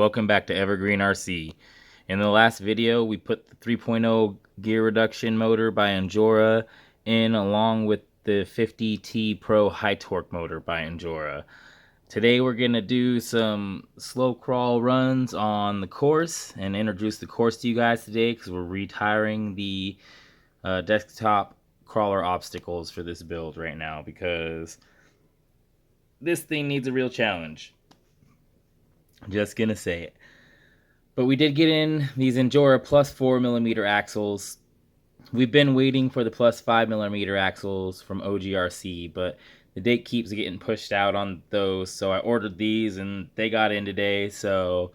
welcome back to Evergreen RC. In the last video, we put the 3.0 gear reduction motor by Anjora in along with the 50T Pro high torque motor by Anjora. Today we're going to do some slow crawl runs on the course and introduce the course to you guys today because we're retiring the desktop crawler obstacles for this build right now because this thing needs a real challenge. Just gonna say it. But we did get in these Anjora plus 4mm axles. We've been waiting for the plus 5mm axles from OGRC, but the date keeps getting pushed out on those, so I ordered these and they got in today, so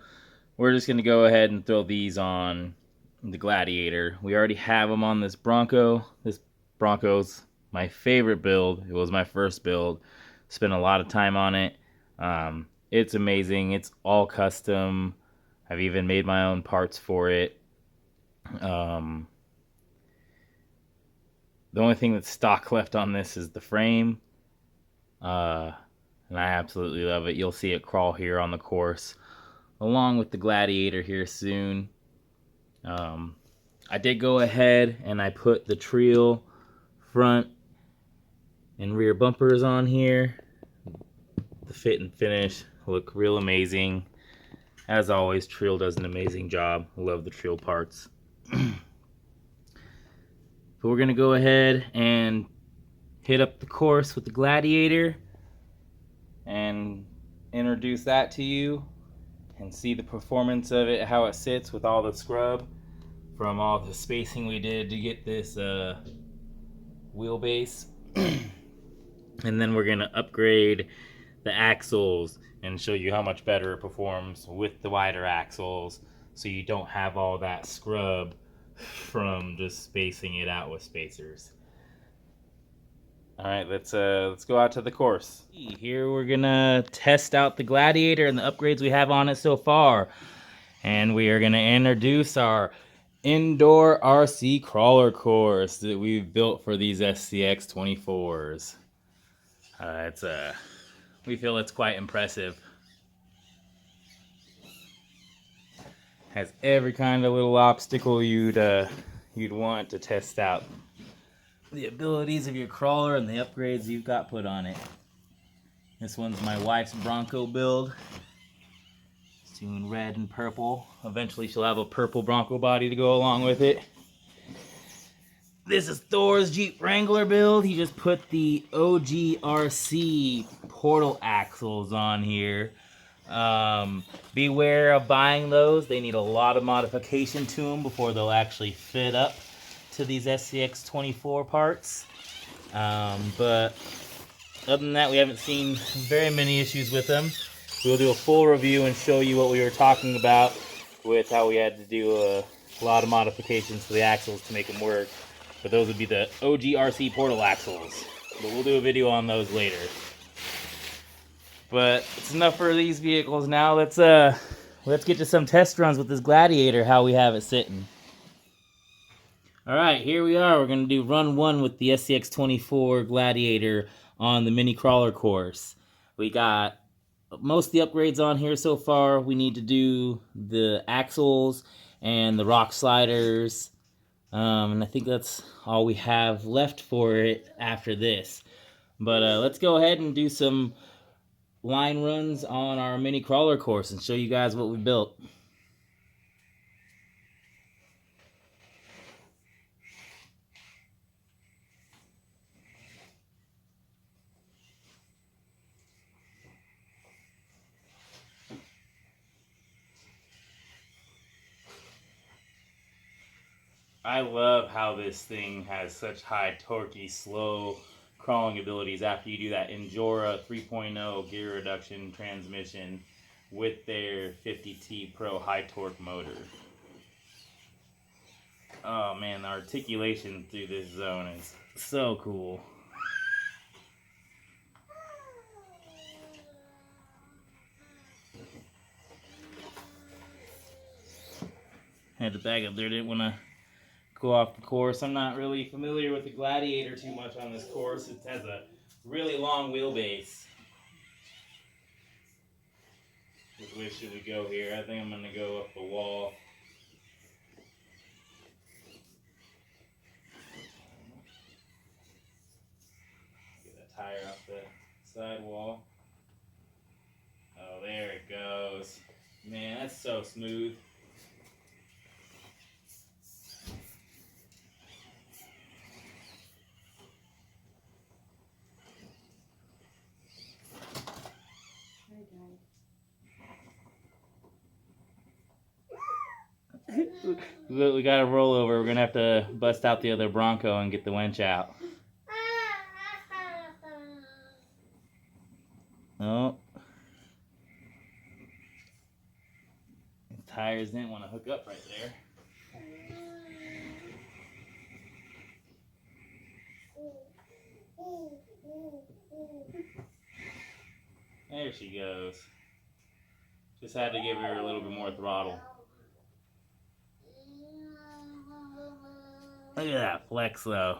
we're just gonna go ahead and throw these on the Gladiator. We already have them on this Bronco. This Bronco's my favorite build. It was my first build. Spent a lot of time on it. It's amazing. It's all custom. I've even made my own parts for it. The only thing that's stock left on this is the frame. And I absolutely love it. You'll see it crawl here on the course along with the Gladiator here soon. I did go ahead and I put the Trail front and rear bumpers on here. The fit and finish look real amazing. As always, Trail does an amazing job. I love the Trail parts. But we're going to go ahead and hit up the course with the Gladiator and introduce that to you and see the performance of it, how it sits with all the scrub from all the spacing we did to get this wheelbase. And then we're going to upgrade the axles and show you how much better it performs with the wider axles, so you don't have all that scrub from just spacing it out with spacers. All right, let's go out to the course. Here we're gonna test out the Gladiator and the upgrades we have on it so far, and we are gonna introduce our indoor RC crawler course that we've built for these SCX24s. We feel it's quite impressive. Has every kind of little obstacle you'd want to test out the abilities of your crawler and the upgrades you've got put on it. This one's my wife's Bronco build. It's doing red and purple. Eventually she'll have a purple Bronco body to go along with it. This is Thor's Jeep Wrangler build. He just put the OGRC portal axles on here. Beware of buying those. They need a lot of modification to them before they'll actually fit up to these SCX24 parts. But other than that, we haven't seen very many issues with them. We'll do a full review and show you what we were talking about with how we had to do a lot of modifications to the axles to make them work. But those would be the OGRC portal axles. But we'll do a video on those later. But it's enough for these vehicles now. Let's get to some test runs with this Gladiator, how we have it sitting. Alright, here we are. We're going to do run 1 with the SCX24 Gladiator on the mini crawler course. We got most of the upgrades on here so far. We need to do the axles and the rock sliders. And I think that's all we have left for it after this. But let's go ahead and do some line runs on our mini crawler course and show you guys what we built. I love how this thing has such high torquey, slow crawling abilities after you do that Anjora 3.0 gear reduction transmission with their 50T Pro high torque motor. Oh man, the articulation through this zone is so cool. Had to back up there, didn't want to go off the course. I'm not really familiar with the Gladiator too much on this course. It has a really long wheelbase. Which way should we go here? I think I'm going to go up the wall. Get a tire off the sidewall. Oh, there it goes. Man, that's so smooth. We got to roll over. We're going to have to bust out the other Bronco and get the winch out. Oh. The tires didn't want to hook up right there. There she goes. Just had to give her a little bit more throttle. Look at that flex though.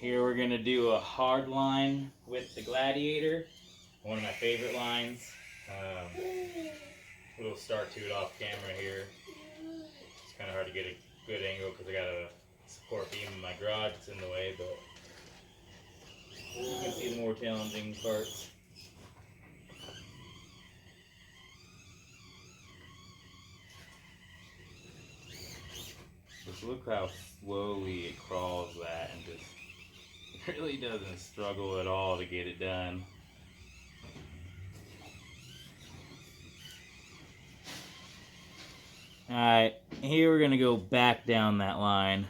Here we're gonna do a hard line with the Gladiator, one of my favorite lines. Little start to it off camera here. It's kind of hard to get a good angle because I got a support beam in my garage. It's in the way, but you can see the more challenging parts. Just look how slowly it crawls that, and just it really doesn't struggle at all to get it done. Alright, here we're going to go back down that line.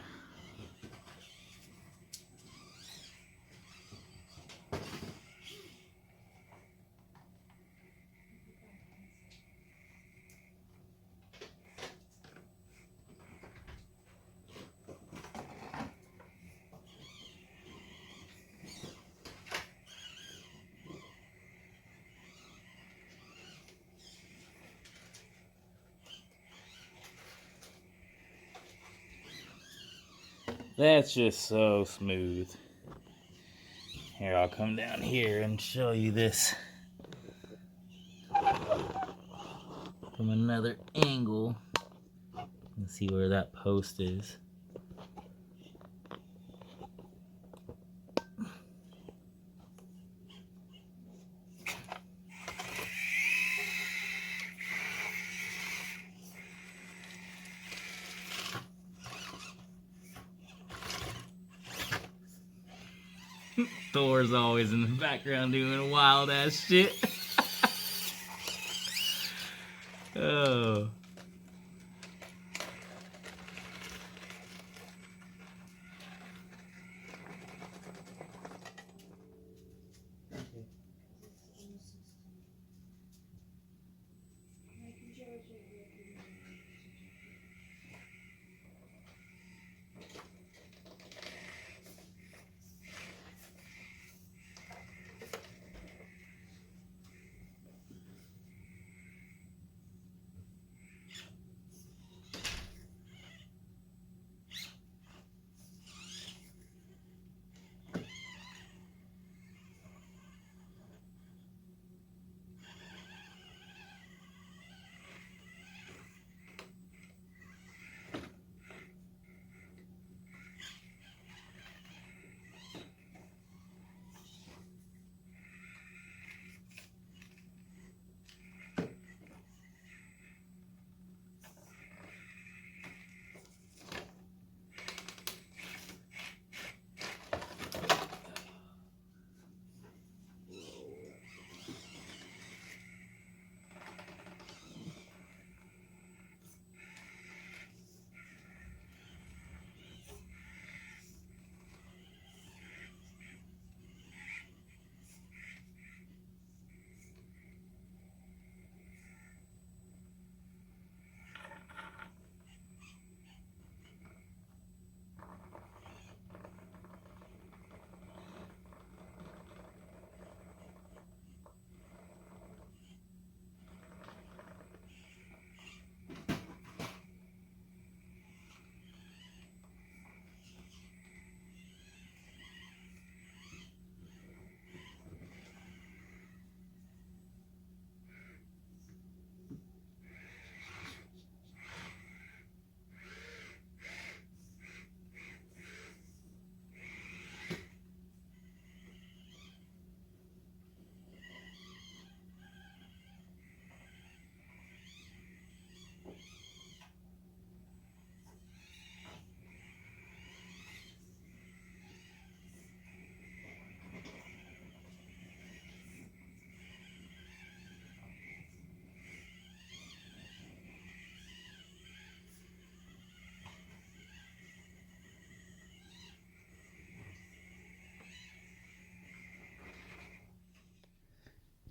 That's just so smooth. Here, I'll come down here and show you this from another angle. Let's see where that post is. Thor's always in the background doing wild ass shit. Oh.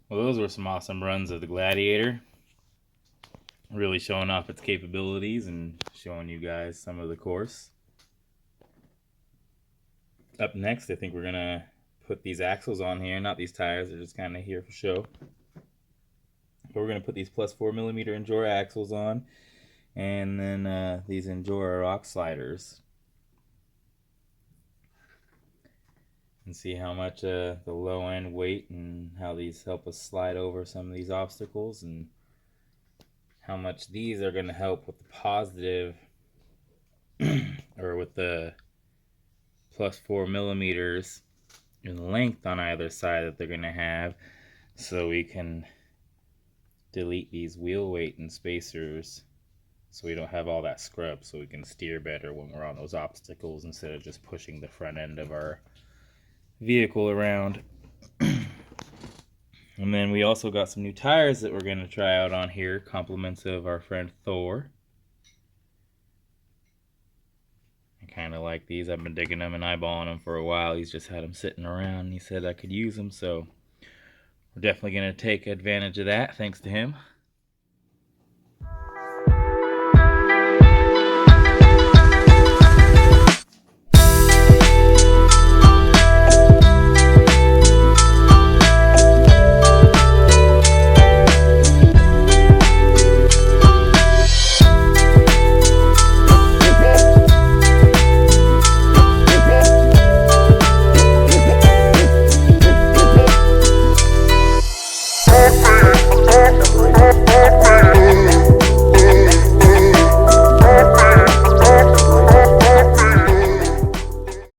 Well, those were some awesome runs of the Gladiator. Really showing off its capabilities and showing you guys some of the course. Up next, I think we're gonna put these axles on here. Not these tires, they're just kind of here for show. But we're gonna put these plus 4mm Endura axles on, and then these Endura rock sliders. and see how much the low end weight and how these help us slide over some of these obstacles, and how much these are going to help with the positive or with the +4 millimeters in length on either side that they're going to have, so we can delete these wheel weight and spacers so we don't have all that scrub, so we can steer better when we're on those obstacles instead of just pushing the front end of our vehicle around. And then we also got some new tires that we're going to try out on here, compliments of our friend Thor. I kind of like these. I've been digging them and eyeballing them for a while. He's just had them sitting around and he said I could use them, so we're definitely going to take advantage of that thanks to him.